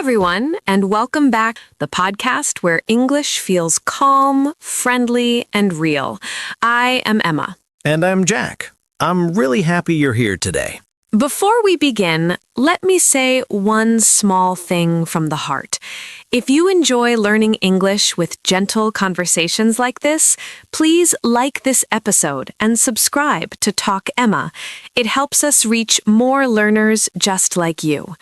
everyone, and welcome back, the podcast where English feels calm, friendly, and real. I am Emma. And I'm Jack. I'm really happy you're here today. Before we begin, let me say one small thing from the heart. If you enjoy learning English with gentle conversations like this, please like this episode and subscribe to Talk Emma. It helps us reach more learners just like you.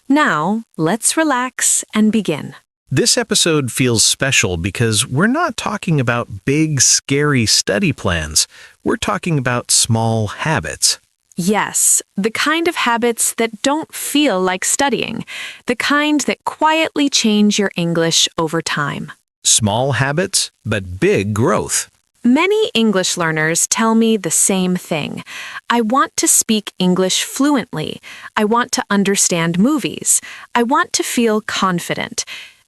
Now, let's relax and begin. This episode feels special because we're not talking about big, scary study plans. We're talking about small habits. Yes, the kind of habits that don't feel like studying, the kind that quietly change your English over time. Small habits, but big growth. Many English learners tell me the same thing. I want to speak English fluently. I want to understand movies. I want to feel confident.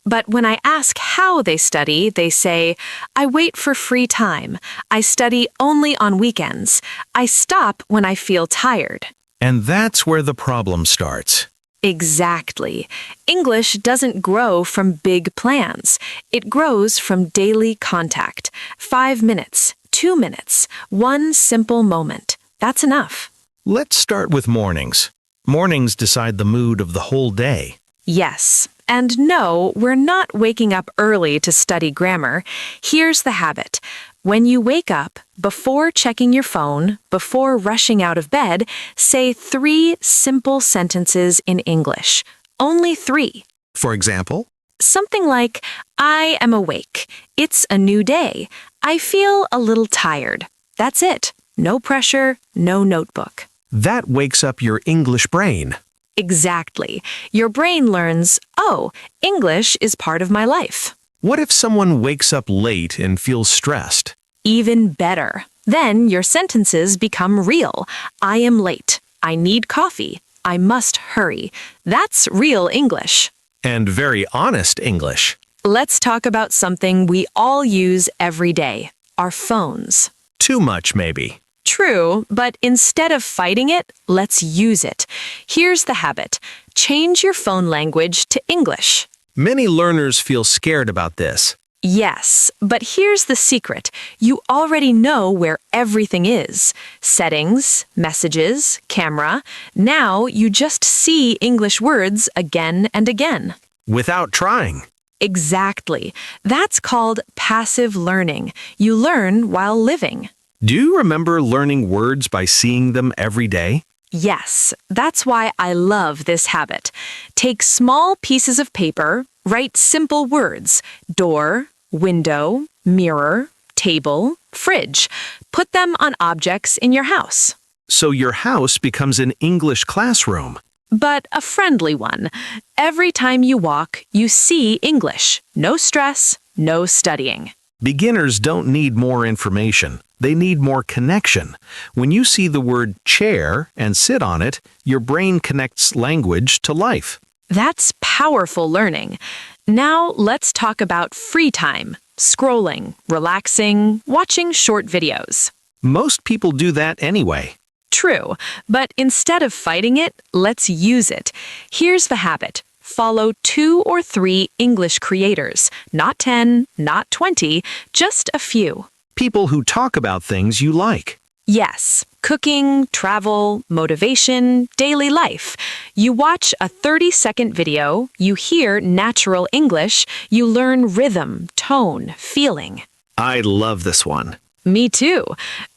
But when I ask how they study, they say, I wait for free time. I study only on weekends. I stop when I feel tired. And that's where the problem starts. Exactly. English doesn't grow from big plans. It grows from daily contact. 5 minutes, 2 minutes, one simple moment. That's enough. Let's start with mornings. Mornings decide the mood of the whole day. Yes. And no, we're not waking up early to study grammar. Here's the habit. When you wake up, before checking your phone, before rushing out of bed, say 3 simple sentences in English. Only 3. For example? Something like, I am awake. It's a new day. I feel a little tired. That's it. No pressure, no notebook. That wakes up your English brain. Exactly. Your brain learns, oh, English is part of my life. What if someone wakes up late and feels stressed? Even better. Then your sentences become real. I am late. I need coffee. I must hurry. That's real English. And very honest English. Let's talk about something we all use every day, our phones. Too much, maybe. True, but instead of fighting it, let's use it. Here's the habit. Change your phone language to English. Many learners feel scared about this. Yes, but here's the secret. You already know where everything is. Settings, messages, camera. Now you just see English words again and again. Without trying. Exactly. That's called passive learning. You learn while living. Do you remember learning words by seeing them every day? Yes, that's why I love this habit. Take small pieces of paper, write simple words, door, window, mirror, table, fridge. Put them on objects in your house. So your house becomes an English classroom. But a friendly one. Every time you walk, you see English. No stress, no studying. Beginners don't need more information. They need more connection. When you see the word chair and sit on it, your brain connects language to life. That's powerful learning. Now let's talk about free time, scrolling, relaxing, watching short videos. Most people do that anyway. True, but instead of fighting it, let's use it. Here's the habit. Follow 2 or 3 English creators, not 10, not 20, just a few. People who talk about things you like. Yes, cooking, travel, motivation, daily life. You watch a 30-second video, you hear natural English, you learn rhythm, tone, feeling. I love this one. Me too.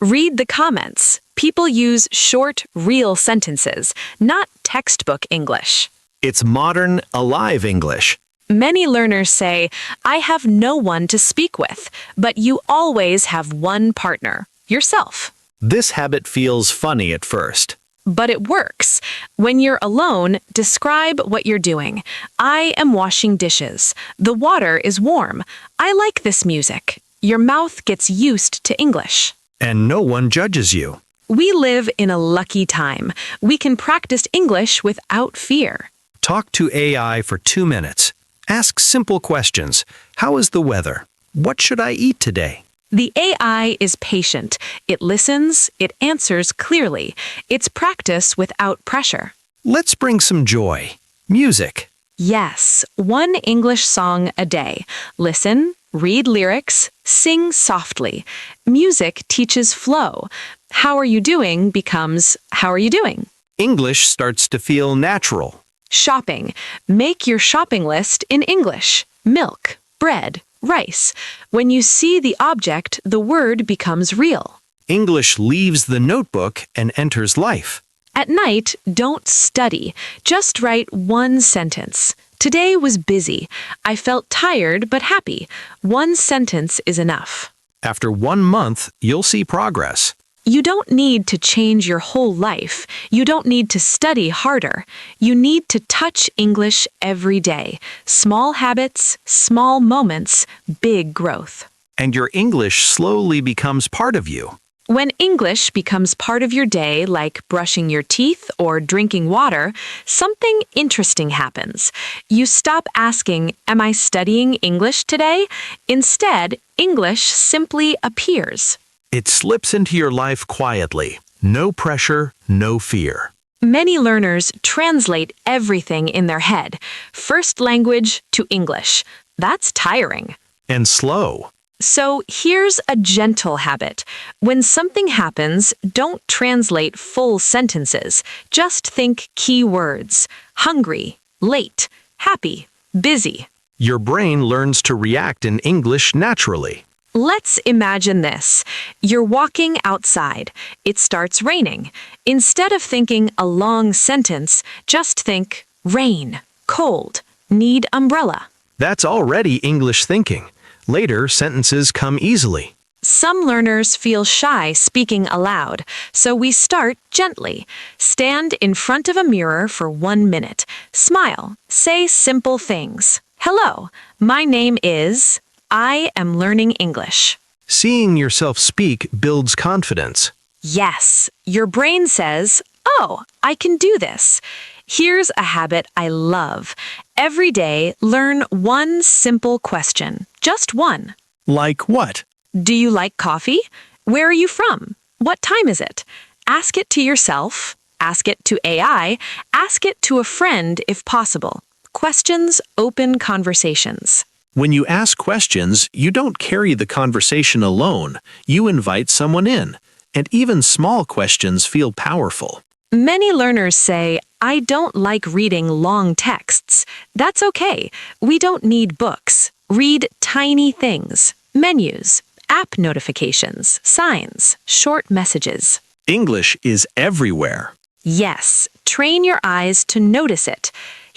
Read the comments. People use short, real sentences, not textbook English. It's modern, alive English. Many learners say, I have no one to speak with, but you always have one partner, yourself. This habit feels funny at first. But it works. When you're alone, describe what you're doing. I am washing dishes. The water is warm. I like this music. Your mouth gets used to English. And no one judges you. We live in a lucky time. We can practice English without fear. Talk to AI for 2 minutes. Ask simple questions. How is the weather? What should I eat today? The AI is patient. It listens, it answers clearly. It's practice without pressure. Let's bring some joy. Music. Yes, practice one English song a day. Listen, read lyrics, sing softly. Music teaches flow. How are you doing becomes how are you doing? English starts to feel natural. Shopping. Make your shopping list in English. Milk, bread, rice. When you see the object, the word becomes real. English leaves the notebook and enters life. At night, don't study. Just write one sentence. Today was busy. I felt tired but happy. One sentence is enough. After 1 month, you'll see progress. You don't need to change your whole life. You don't need to study harder. You need to touch English every day. Small habits, small moments, big growth. And your English slowly becomes part of you. When English becomes part of your day, like brushing your teeth or drinking water, something interesting happens. You stop asking, "Am I studying English today?" Instead, English simply appears. It slips into your life quietly. No pressure, no fear. Many learners translate everything in their head, first language to English. That's tiring. And slow. So here's a gentle habit. When something happens, don't translate full sentences. Just think key words. Hungry, late, happy, busy. Your brain learns to react in English naturally. Let's imagine this. You're walking outside. It starts raining. Instead of thinking a long sentence, just think rain, cold, need umbrella. That's already English thinking. Later, sentences come easily. Some learners feel shy speaking aloud, so we start gently. Stand in front of a mirror for 1 minute. Smile. Say simple things. Hello, my name is... I am learning English. Seeing yourself speak builds confidence. Yes, your brain says, "Oh, I can do this." Here's a habit I love. Every day, learn one simple question. Just one. Like what? Do you like coffee? Where are you from? What time is it? Ask it to yourself. Ask it to AI. Ask it to a friend if possible. Questions open conversations. When you ask questions, you don't carry the conversation alone. You invite someone in. And even small questions feel powerful. Many learners say, "I don't like reading long texts." That's okay. We don't need books. Read tiny things. Menus, app notifications, signs, short messages. English is everywhere. Yes, train your eyes to notice it.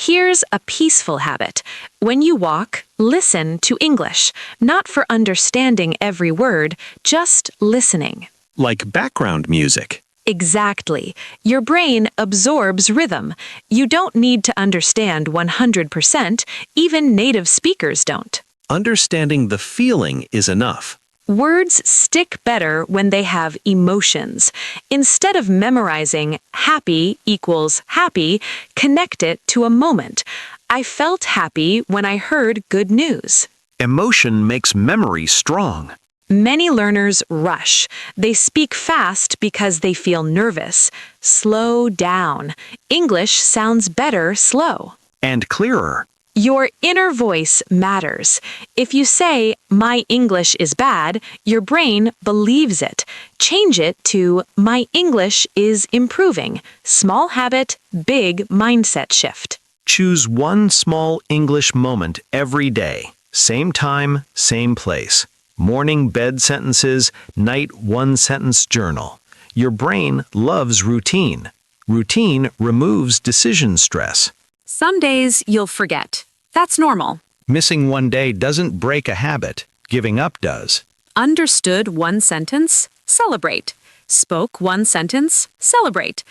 Here's a peaceful habit. When you walk, listen to English, not for understanding every word, just listening. Like background music. Exactly. Your brain absorbs rhythm. You don't need to understand 100%, even native speakers don't. Understanding the feeling is enough. Words stick better when they have emotions. Instead of memorizing happy equals happy, connect it to a moment. I felt happy when I heard good news. Emotion makes memory strong. Many learners rush. They speak fast because they feel nervous. Slow down. English sounds better slow. And clearer. Your inner voice matters. If you say, "My English is bad," your brain believes it. Change it to, "My English is improving." Small habit, big mindset shift. Choose one small English moment every day. Same time, same place. Morning bed sentences, night one-sentence journal. Your brain loves routine. Routine removes decision stress. Some days you'll forget. That's normal. Missing one day doesn't break a habit. Giving up does. Understood one sentence? Celebrate. Spoke one sentence? Celebrate.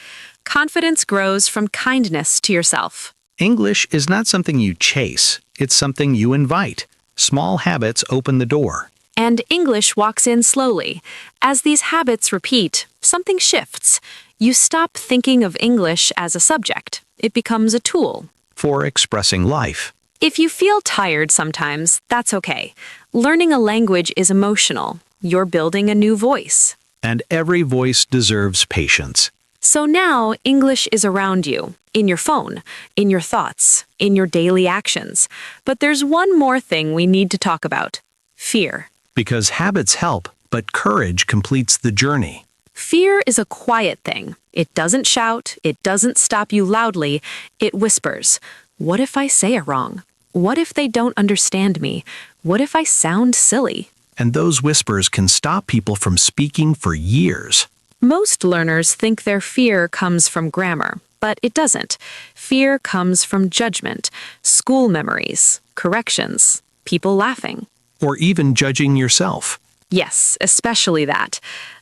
Confidence grows from kindness to yourself. English is not something you chase. It's something you invite. Small habits open the door. And English walks in slowly. As these habits repeat, something shifts. You stop thinking of English as a subject. It becomes a tool. For expressing life. If you feel tired sometimes, that's okay. Learning a language is emotional. You're building a new voice. And every voice deserves patience. So now English is around you, in your phone, in your thoughts, in your daily actions. But there's one more thing we need to talk about: fear. Because habits help, but courage completes the journey. Fear is a quiet thing. It doesn't shout, it doesn't stop you loudly, it whispers. What if I say it wrong? What if they don't understand me? What if I sound silly? And those whispers can stop people from speaking for years. Most learners think their fear comes from grammar, but it doesn't. Fear comes from judgment, school memories, corrections, people laughing. Or even judging yourself. Yes, especially that.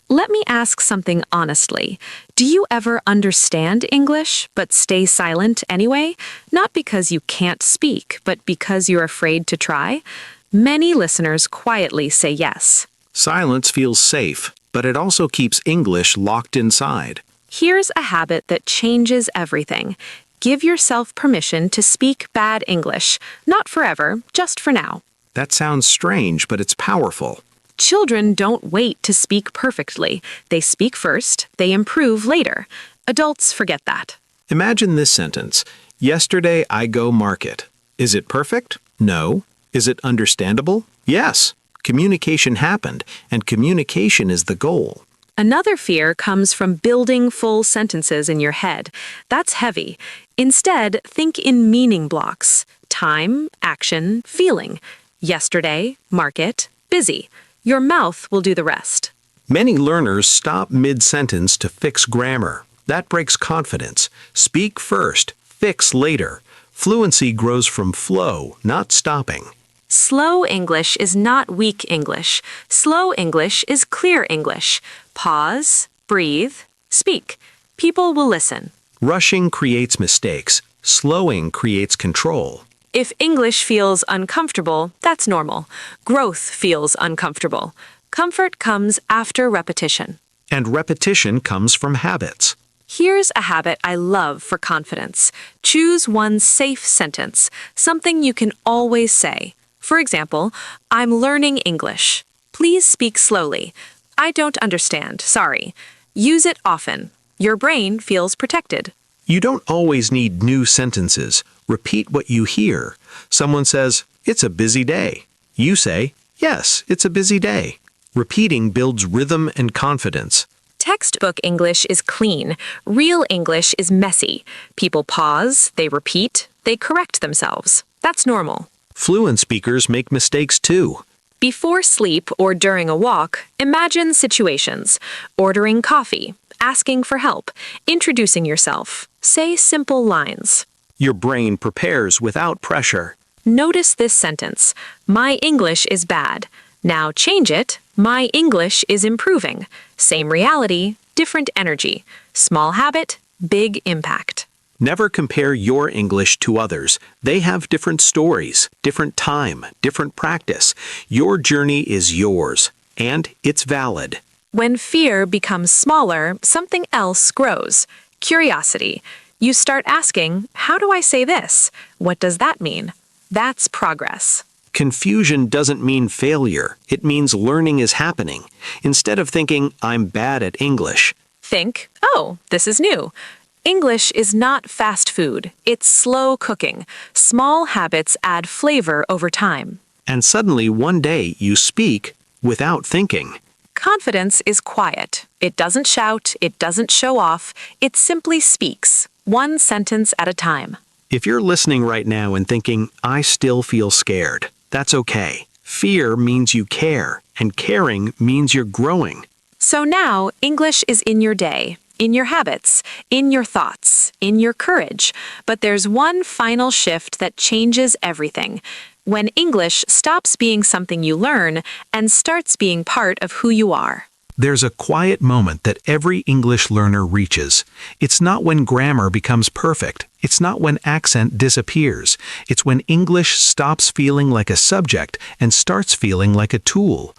Let me ask something honestly. Do you ever understand English but stay silent anyway? Not because you can't speak, but because you're afraid to try? Many listeners quietly say yes. Silence feels safe, but it also keeps English locked inside. Here's a habit that changes everything. Give yourself permission to speak bad English. Not forever, just for now. That sounds strange, but it's powerful. Children don't wait to speak perfectly. They speak first, they improve later. Adults forget that. Imagine this sentence. Yesterday I go market. Is it perfect? No. Is it understandable? Yes. Communication happened, and communication is the goal. Another fear comes from building full sentences in your head. That's heavy. Instead, think in meaning blocks: time, action, feeling. Yesterday, market, busy. Your mouth will do the rest. Many learners stop mid-sentence to fix grammar. That breaks confidence. Speak first, fix later. Fluency grows from flow, not stopping. Slow English is not weak English. Slow English is clear English. Pause, breathe, speak. People will listen. Rushing creates mistakes. Slowing creates control. If English feels uncomfortable, that's normal. Growth feels uncomfortable. Comfort comes after repetition. And repetition comes from habits. Here's a habit I love for confidence. Choose one safe sentence, something you can always say. For example, I'm learning English. Please speak slowly. I don't understand, sorry. Use it often. Your brain feels protected. You don't always need new sentences. Repeat what you hear. Someone says, "It's a busy day." You say, "Yes, it's a busy day." Repeating builds rhythm and confidence. Textbook English is clean. Real English is messy. People pause, they repeat, they correct themselves. That's normal. Fluent speakers make mistakes too. Before sleep or during a walk, imagine situations: ordering coffee, asking for help, introducing yourself. Say simple lines. Your brain prepares without pressure. Notice this sentence: my English is bad. Now change it: my English is improving. Same reality, different energy. Small habit, big impact. Never compare your English to others. They have different stories, different time, different practice. Your journey is yours, and it's valid. When fear becomes smaller, something else grows. Curiosity. You start asking, how do I say this? What does that mean? That's progress. Confusion doesn't mean failure. It means learning is happening. Instead of thinking, I'm bad at English, Think, oh, this is new. English is not fast food. It's slow cooking. Small habits add flavor over time. and suddenly one day you speak without thinking. Confidence is quiet. It doesn't shout, it doesn't show off, it simply speaks, one sentence at a time. If you're listening right now and thinking, I still feel scared, that's okay. Fear means you care, and caring means you're growing. So now, English is in your day, in your habits, in your thoughts, in your courage. But there's one final shift that changes everything. When English stops being something you learn and starts being part of who you are. There's a quiet moment that every English learner reaches. It's not when grammar becomes perfect. It's not when accent disappears. It's when English stops feeling like a subject and starts feeling like a tool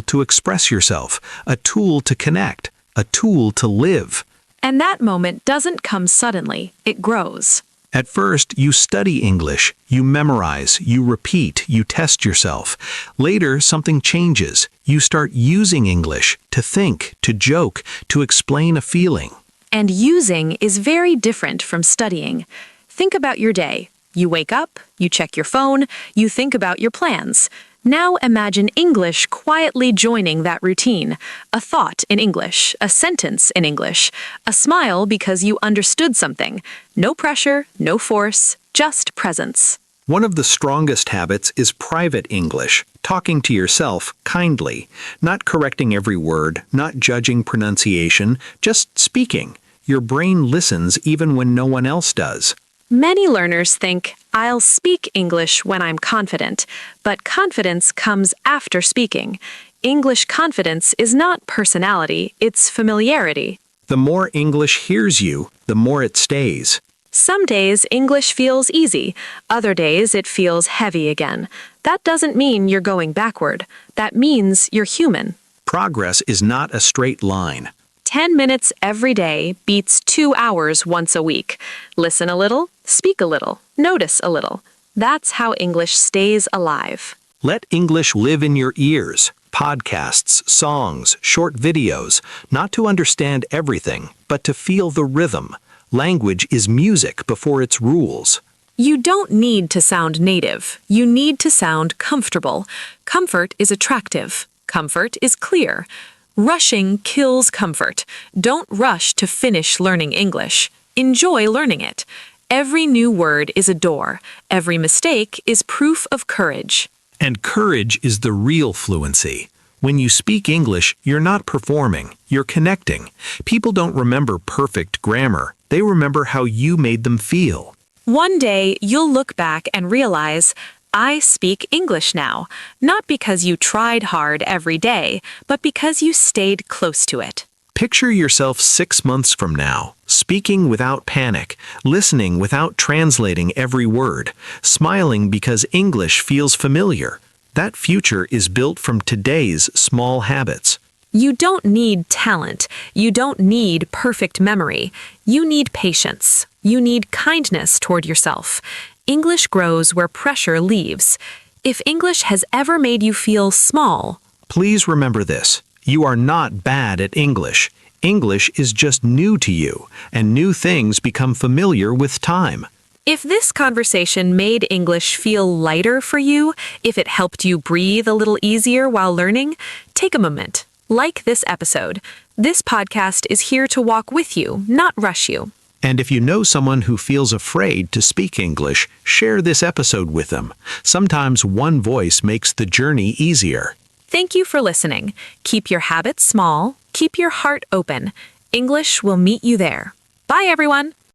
to express yourself, a tool to connect, a tool to live. And that moment doesn't come suddenly, it grows. At first, you study English, you memorize, you repeat, you test yourself. Later, something changes. You start using English to think, to joke, to explain a feeling. And using is very different from studying. Think about your day. You wake up, you check your phone, you think about your plans. Now imagine English quietly joining that routine. A thought in English, a sentence in English, a smile because you understood something. No pressure, no force, just presence. One of the strongest habits is private English, talking to yourself kindly, not correcting every word, not judging pronunciation, just speaking. Your brain listens even when no one else does. Many learners think, I'll speak English when I'm confident, but confidence comes after speaking. English confidence is not personality, it's familiarity. The more English hears you, the more it stays. Some days English feels easy, other days it feels heavy again. That doesn't mean you're going backward. That means you're human. Progress is not a straight line. 10 minutes every day beats 2 hours once a week. Listen a little, speak a little, notice a little. That's how English stays alive. Let English live in your ears. Podcasts, songs, short videos, not to understand everything, but to feel the rhythm. Language is music before its rules. You don't need to sound native. You need to sound comfortable. Comfort is attractive. Comfort is clear. Rushing kills comfort. Don't rush to finish learning English. Enjoy learning it. Every new word is a door. Every mistake is proof of courage. And courage is the real fluency. When you speak English, you're not performing, you're connecting. People don't remember perfect grammar. They remember how you made them feel. One day, you'll look back and realize, I speak English now, not because you tried hard every day, but because you stayed close to it. Picture yourself 6 months from now, speaking without panic, listening without translating every word, smiling because English feels familiar. That future is built from today's small habits. You don't need talent. You don't need perfect memory. You need patience. You need kindness toward yourself. English grows where pressure leaves. If English has ever made you feel small, please remember this. You are not bad at English. English is just new to you, and new things become familiar with time. If this conversation made English feel lighter for you, if it helped you breathe a little easier while learning, take a moment. Like this episode. This podcast is here to walk with you, not rush you. And if you know someone who feels afraid to speak English, share this episode with them. Sometimes one voice makes the journey easier. Thank you for listening. Keep your habits small. Keep your heart open. English will meet you there. Bye, everyone.